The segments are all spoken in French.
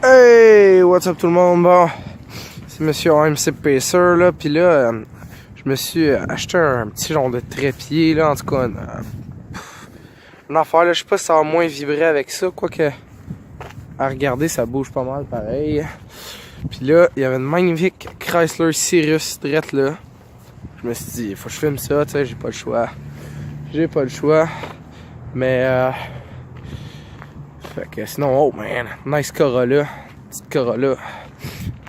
Hey, what's up tout le monde? Bon, c'est Monsieur AMC Pacer là, pis là, je me suis acheté un petit genre de trépied là, en tout cas, une affaire là, je sais pas si ça va moins vibrer avec ça, quoique, à regarder ça bouge pas mal pareil. Pis là, il y avait une magnifique Chrysler Cirrus drette là. Je me suis dit, il faut que je filme ça, tu sais, j'ai pas le choix. J'ai pas le choix, mais fait que sinon, oh man, nice Corolla, petite Corolla.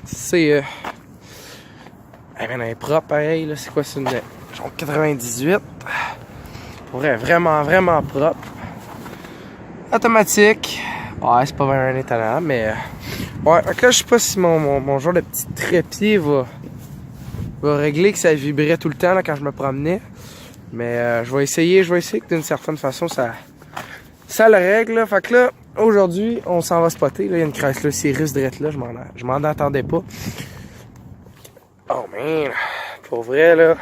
C'est hey man, elle est propre pareil là, c'est quoi, c'est une genre 98. Pour vrai, vraiment, vraiment propre. Automatique. Ouais, c'est pas vraiment étonnant, mais ouais, donc là je sais pas si mon genre de petit trépied va régler que ça vibrait tout le temps là, quand je me promenais. Mais je vais essayer que d'une certaine façon ça le règle là. Fait que là, aujourd'hui, on s'en va spotter. Là, il y a une Chrysler Cirrus drette là, je m'en attendais pas. Oh man, pour vrai là.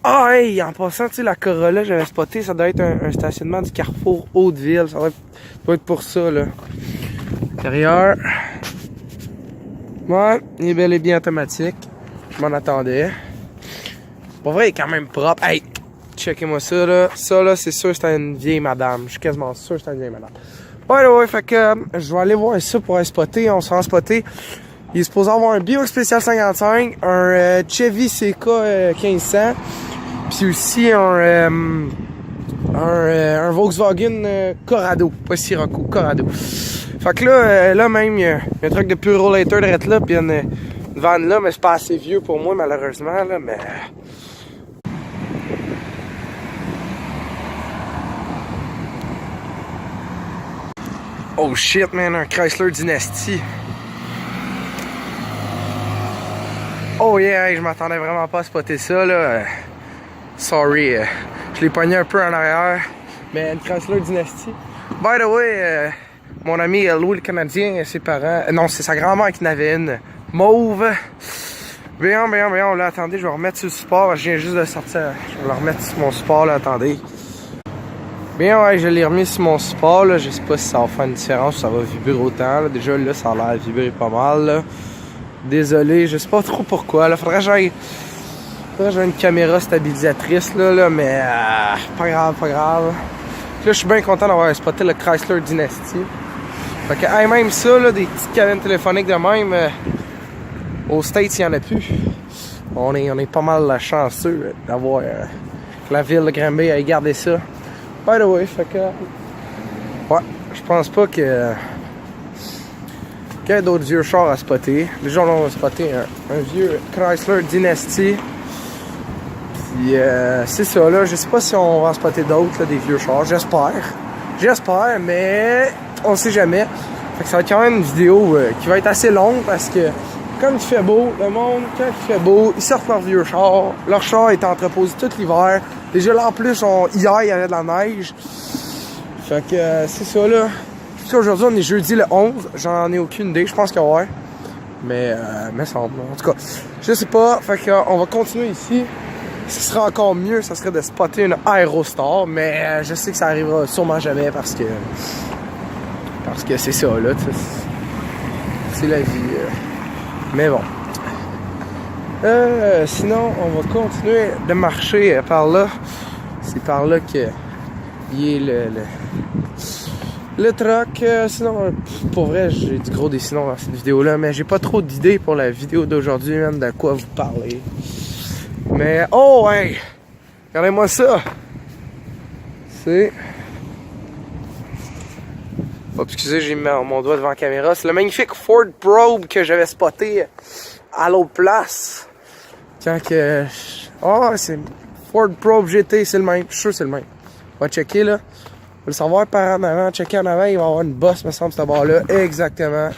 Ah hey, en passant, tu sais, la Corolla, j'avais spoté, ça doit être un stationnement du Carrefour Haute-Ville. Ça doit être pour ça là. Intérieur. Ouais, il est bel et bien automatique. Je m'en attendais. Pour vrai, il est quand même propre. Hey! Checkez-moi ça là. Ça là, c'est sûr que c'était une vieille madame. Je suis quasiment sûr que c'était une vieille madame. Ouais, fait que je vais aller voir ça pour aller spotter. On se rend spotter. Il est supposé avoir un Buick Special 55, un Chevy CK 1500, puis aussi un Volkswagen Corrado. Pas Sirocco, Corrado. Fait que là même, il y a un truc de Puro Later direct là, puis il y a une van là, mais c'est pas assez vieux pour moi malheureusement là, mais... Oh shit man, un Chrysler Dynasty. Oh yeah, je m'attendais vraiment pas à spotter ça là. Sorry, je l'ai pogné un peu en arrière. Mais une Chrysler Dynasty. By the way, mon ami Louis le Canadien, ses parents... non, c'est sa grand-mère qui en avait une mauve. Bien, là, attendez, je vais remettre sur le support. Je viens juste de sortir. Je vais le remettre sur mon support, là, attendez. Bien, ouais, je l'ai remis sur mon support, là. Je sais pas si ça va faire une différence, si ça va vibrer autant, là. Déjà, là, ça a l'air de vibrer pas mal, là. Désolé, je sais pas trop pourquoi, là. Faudrait que j'aille une caméra stabilisatrice, là, mais pas grave. Là, je suis bien content d'avoir spoté le Chrysler Dynasty. Fait que, hey, même ça, là, des petites cabines téléphoniques de même, aux States, il y en a plus. On est pas mal chanceux d'avoir la ville de Granby à garder ça. By the way, fait que... ouais, je pense pas qu'il y a d'autres vieux chars à spotter. Déjà, on va spotter un vieux Chrysler Dynasty. Puis, c'est ça, là. Je sais pas si on va en spotter d'autres, là, des vieux chars. J'espère, mais on sait jamais. Fait que ça va être quand même une vidéo qui va être assez longue parce que, comme il fait beau, le monde, quand il fait beau, ils sortent leur vieux char. Leur char est entreposé tout l'hiver. Déjà là en plus, hier il y avait de la neige. Fait que c'est ça là. Aujourd'hui on est jeudi le 11. J'en ai aucune idée, je pense que ouais. Mais semble. En tout cas, je sais pas. Fait que on va continuer ici. Ce qui serait encore mieux, ça serait de spotter une Aerostar. Mais je sais que ça arrivera sûrement jamais parce que c'est ça là. C'est la vie. Mais bon. Sinon, on va continuer de marcher par là. C'est par là que il est le truck. Sinon, pour vrai, j'ai du gros des sinon dans cette vidéo-là, mais j'ai pas trop d'idées pour la vidéo d'aujourd'hui, même de quoi vous parler. Mais, oh, hey! Regardez-moi ça! C'est Oh, excusez, j'ai mis mon doigt devant la caméra. C'est le magnifique Ford Probe que j'avais spoté à l'autre place. Quand que... Oh, c'est Ford Probe GT, c'est le même. Je suis sûr que c'est le même. On va checker, là. On va le savoir par en avant. Checker en avant, il va y avoir une bosse, me semble, cette barre-là. Exactement.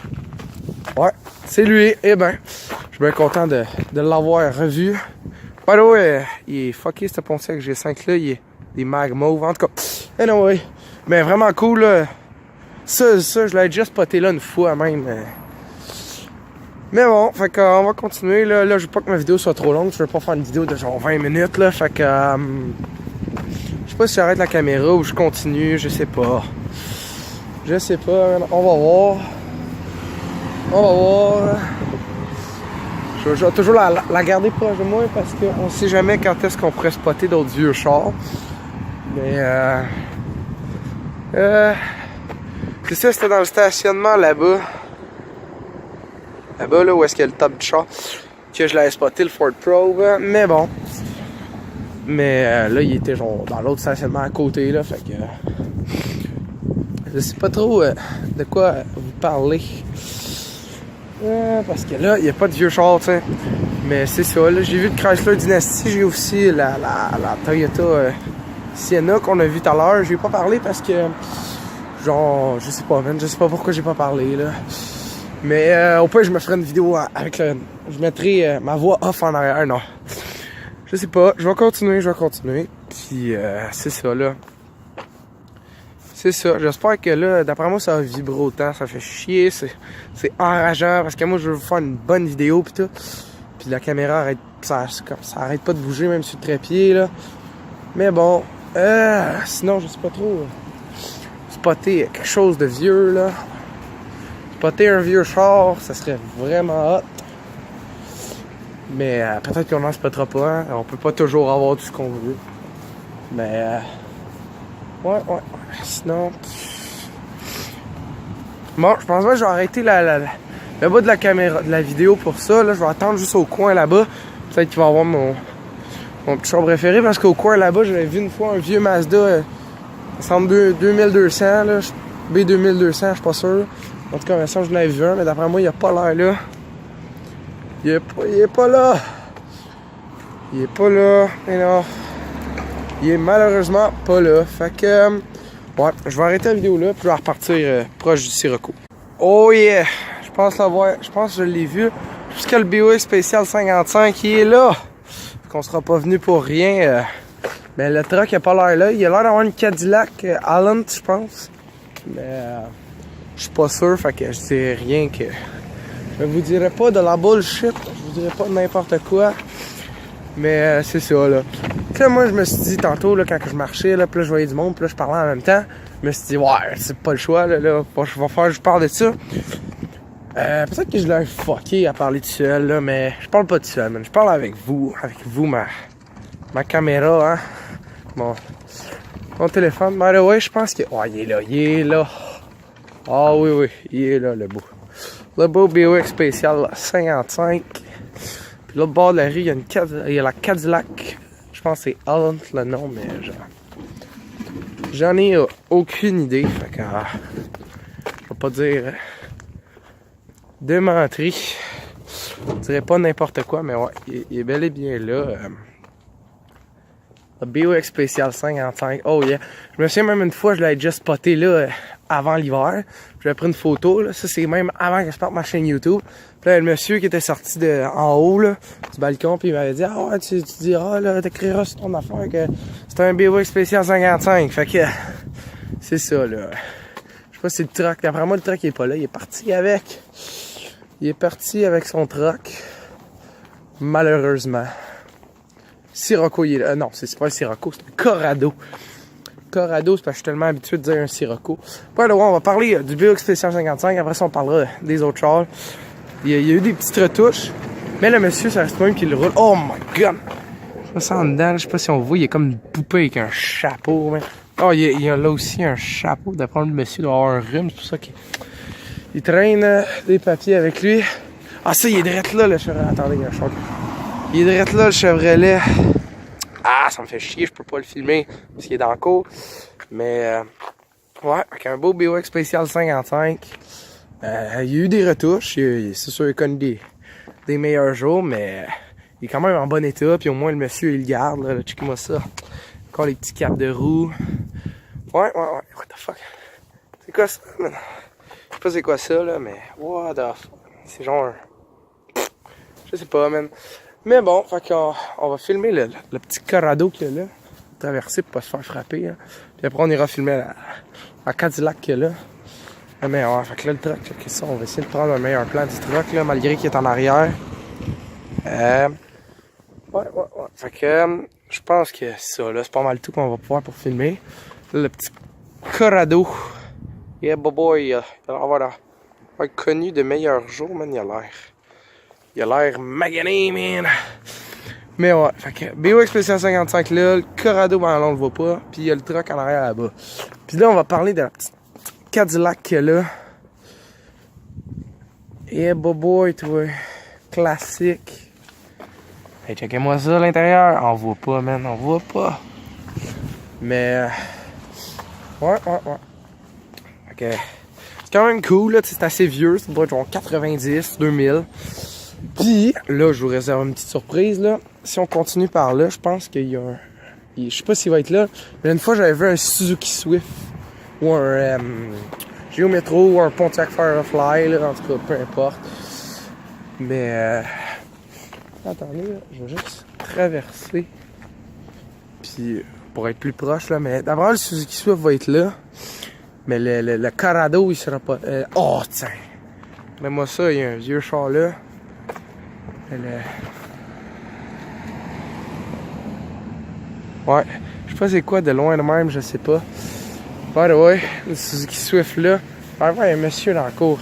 Ouais, c'est lui. Eh ben, je suis bien content de l'avoir revu. By the way, il est fucké, ce Pontiac avec G5-là. Il est des mag mauve. En tout cas, anyway. Mais vraiment cool, là. Ça, je l'ai déjà spoté là une fois même. Mais bon, fait qu'on va continuer. Là, je veux pas que ma vidéo soit trop longue. Je veux pas faire une vidéo de genre 20 minutes. Là, fait que... je sais pas si j'arrête la caméra ou je continue. Je sais pas. Je sais pas. On va voir. On va voir. Je vais toujours la garder proche de moi parce qu'on sait jamais quand est-ce qu'on pourrait spotter d'autres vieux chars. Mais c'est ça, c'était dans le stationnement là-bas. Là-bas, là, où est-ce qu'il y a le top du char. Que je l'avais spoté, le Ford Probe. Mais bon. Mais là, il était genre dans l'autre stationnement à côté, là. Fait que... je sais pas trop de quoi vous parler. Parce que là, il n'y a pas de vieux char, tu sais. Mais c'est ça, là. J'ai vu le Chrysler Dynasty. J'ai aussi la Toyota Sienna qu'on a vu tout à l'heure. J'ai pas parlé parce que... genre, je sais pas, man. Je sais pas pourquoi j'ai pas parlé, là. Mais au pire, je me ferai une vidéo avec le... je mettrai ma voix off en arrière, non. Je sais pas, je vais continuer. Puis c'est ça, là. C'est ça, j'espère que là, d'après moi, ça va vibrer autant, ça fait chier, c'est enrageant, parce que moi, je veux faire une bonne vidéo, pis tout. Puis la caméra arrête, ça arrête pas de bouger, même sur le trépied, là. Mais bon, sinon, je sais pas trop. Spotter quelque chose de vieux, là. Spotter un vieux char, ça serait vraiment hot. Mais peut-être qu'on n'en spottera pas, hein. On peut pas toujours avoir tout ce qu'on veut. Mais ouais. Sinon... bon, je pense pas que je vais arrêter le bas de la caméra, de la vidéo pour ça. Là, je vais attendre juste au coin là-bas. Peut-être qu'il va y avoir mon petit char préféré. Parce qu'au coin là-bas, j'avais vu une fois un vieux Mazda. Il semble 2200, là. B2200, je suis pas sûr. En tout cas, ça, je l'avais vu un, mais d'après moi, il a pas l'air là. Il est pas là. Mais non. Il est malheureusement pas là. Fait que... ouais, je vais arrêter la vidéo là, puis je vais repartir proche du Sirocco. Oh yeah! Je pense que je l'ai vu. Jusqu'à le BOX Spécial 55, il est là! Fait qu'on sera pas venu pour rien. Mais le truck, il a pas l'air là. Il a l'air d'avoir une Cadillac Allen, je pense. Mais je suis pas sûr, fait que je dirais rien que... je vous dirais pas de la bullshit. Je vous dirais pas de n'importe quoi. Mais c'est ça, là. Tu sais, moi, je me suis dit tantôt, là, quand je marchais, là, puis là, je voyais du monde, puis là, je parlais en même temps. Je me suis dit, ouais, c'est pas le choix, là. Je parle de ça. Peut-être que je l'ai fucké à parler tout seul, là, mais je parle pas tout seul, man. Je parle avec vous, ma caméra, hein. Mon téléphone. By the way, je pense que... ouais, il est là. Ah oui, il est là, le beau. Le beau BOX Spécial 55. Puis l'autre bord de la rue, il y a la Cadillac. Je pense que c'est Allen le nom, mais j'en ai aucune idée. Fait que je vais pas dire de menterie. Je dirais pas n'importe quoi, mais ouais, il est bel et bien là. Le BOX Spécial 55. Oh yeah. Je me souviens même une fois, je l'avais déjà spoté là avant l'hiver. J'avais pris une photo. Là. Ça, c'est même avant que je parte ma chaîne YouTube. Puis là, le monsieur qui était sorti en haut là, du balcon, puis il m'avait dit, ah ouais, tu diras, là, t'écriras sur ton affaire que c'est un BOX Spécial 55. Fait que c'est ça là. Je sais pas si le truck. Après moi, le truck il est pas là. Il est parti avec. Son truck. Malheureusement. Sirocco, il est là. Non, c'est pas un Sirocco, c'est un Corrado. Corrado, c'est parce que je suis tellement habitué de dire un Sirocco. By the way, on va parler du BOX Spécial 55. Après ça, on parlera des autres chars. Il y a eu des petites retouches. Mais le monsieur, ça reste même qu'il roule. Oh my god! Je me sens en dedans, je sais pas si on voit, il y a comme une poupée avec un chapeau. Mais... oh, il y a là aussi un chapeau. D'après le monsieur, il doit avoir un rhume. C'est pour ça qu'il traîne des papiers avec lui. Ah, ça, il est direct là, le Chevrolet. Attendez, il y a un choc. Il est direct là, le Chevrolet. Ah, ça me fait chier, je peux pas le filmer parce qu'il est dans le cours. Mais Ouais, avec un beau BWX Spécial 55. Il y a eu des retouches, c'est sûr qu'il a connu des meilleurs jours, mais il est quand même en bon état, puis au moins le monsieur il le garde, là, check-moi ça. Encore les petits caps de roue. Ouais, what the fuck. C'est quoi ça, man? Je sais pas c'est quoi ça, là, mais what the fuck. C'est genre... Je sais pas, man. Mais bon, fait qu'on va filmer le petit Corrado qu'il y a là. Traverser pour pas se faire frapper, hein. Puis après on ira filmer la Cadillac qu'il y a là. Mais ouais, fait que là le truck, c'est ça, on va essayer de prendre un meilleur plan du truck là, malgré qu'il est en arrière. Ouais. Fait que je pense que ça là, c'est pas mal tout qu'on va pouvoir pour filmer. Là, le petit Corrado. Yeah boy, il va être connu de meilleurs jours, man, il a l'air magané, man. Mais ouais, fait que BWX Spécial 55 là, le Corrado, ben là on le voit pas, puis il y a le truck en arrière là-bas. Puis là on va parler de la petite Cadillac qu'il y a là. Yeah boy, toi, classique. Hey, checkez-moi ça à l'intérieur, on voit pas, man, on voit pas. Mais ouais. Ok, c'est quand même cool là, c'est assez vieux, ça doit être genre 90, 2000. Puis là, je vous réserve une petite surprise là. Si on continue par là, je pense qu'il y a un... Je sais pas s'il va être là, mais une fois j'avais vu un Suzuki Swift ou un Geo Metro ou un Pontiac Firefly, là, en tout cas, peu importe. Mais attendez, là, je vais juste traverser. Puis pour être plus proche là, mais d'abord le Suzuki Swift va être là. Mais le Corrado il sera pas. Oh tiens! Mais moi ça, il y a un vieux char là. Ouais, je sais pas c'est quoi de loin de même, je sais pas. By the way, le Suzuki Swift là. Ah ouais, il y a un monsieur dans la cour.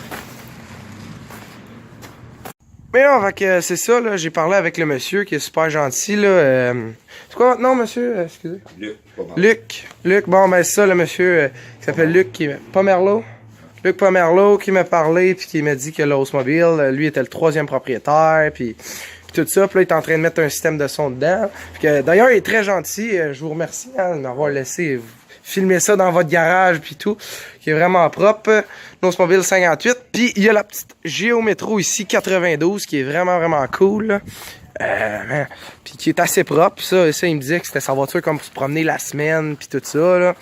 Mais non, fait que c'est ça, là, j'ai parlé avec le monsieur qui est super gentil, là. C'est quoi votre nom, monsieur? Excusez. Luc, bon, ben c'est ça, le monsieur qui s'appelle Luc Pomerleau. Luc Pomerleau qui m'a parlé, puis qui m'a dit que l'Oldsmobile, lui, était le 3e propriétaire, puis tout ça. Puis là, il est en train de mettre un système de son dedans. D'ailleurs, il est très gentil. Je vous remercie de m'avoir laissé filmer ça dans votre garage puis tout. Qui est vraiment propre. Oldsmobile 58. Puis il y a la petite Geo Metro ici, 92, qui est vraiment cool. Puis qui est assez propre. Ça, il me disait que c'était sa voiture comme pour se promener la semaine puis tout ça, là.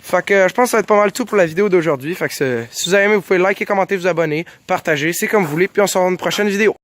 Fait que je pense que ça va être pas mal tout pour la vidéo d'aujourd'hui. Fait que si vous avez aimé, vous pouvez liker, commenter, vous abonner, partager. C'est comme vous voulez. Puis on se revoit dans une prochaine vidéo.